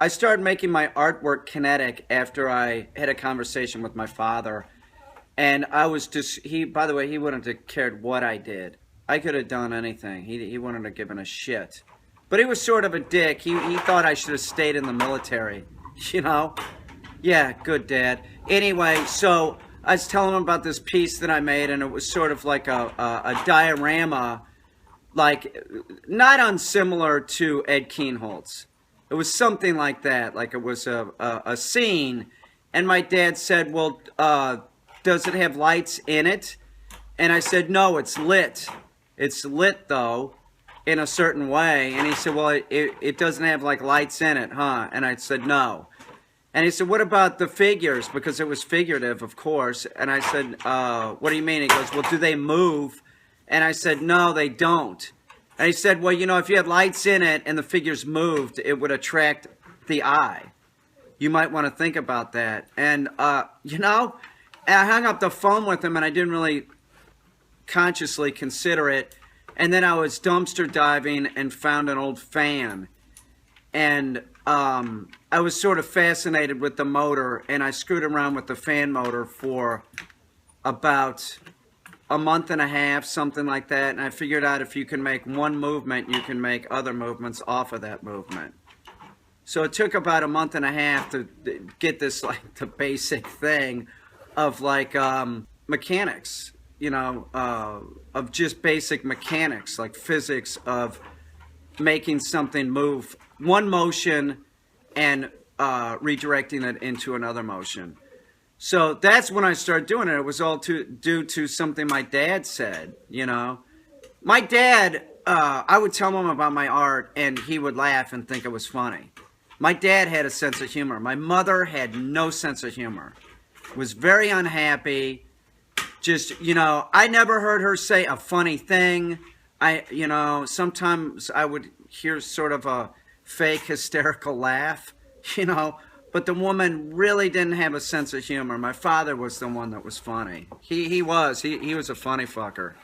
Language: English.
I started making my artwork kinetic after I had a conversation with my father. And I was just, by the way, he wouldn't have cared what I did. I could have done anything. He wouldn't have given a shit. But he was sort of a dick. He thought I should have stayed in the military. You know? Yeah, good dad. Anyway, so I was telling him about this piece that I made, and it was sort of like a diorama, like not unsimilar to Ed Keenholt's. It was something like that. Like it was a scene. And my dad said, well, does it have lights in it? And I said, no, it's lit. It's lit, though, in a certain way. And he said, well, it doesn't have, like, lights in it, huh? And I said, no. And he said, what about the figures? Because it was figurative, of course. And I said, what do you mean? He goes, well, do they move? And I said, no, they don't. And he said, well, you know, if you had lights in it and the figures moved, it would attract the eye. You might want to think about that. And, you know, and I hung up the phone with him, and I didn't really consciously consider it. And then I was dumpster diving and found an old fan. And I was sort of fascinated with the motor, and I screwed around with the fan motor for about a month and a half, something like that. And I figured out if you can make one movement, you can make other movements off of that movement. So it took about a month and a half to get this, like, the basic thing of, like, mechanics, you know, of just basic mechanics, like physics of making something move one motion and redirecting it into another motion. So that's when I started doing it. It was all due to something my dad said, you know. My dad, I would tell him about my art, and he would laugh and think it was funny. My dad had a sense of humor. My mother had no sense of humor. Was very unhappy. Just, you know, I never heard her say a funny thing. You know, sometimes I would hear sort of a fake hysterical laugh, you know, but the woman really didn't have a sense of humor. My father was the one that was funny. He was a funny fucker.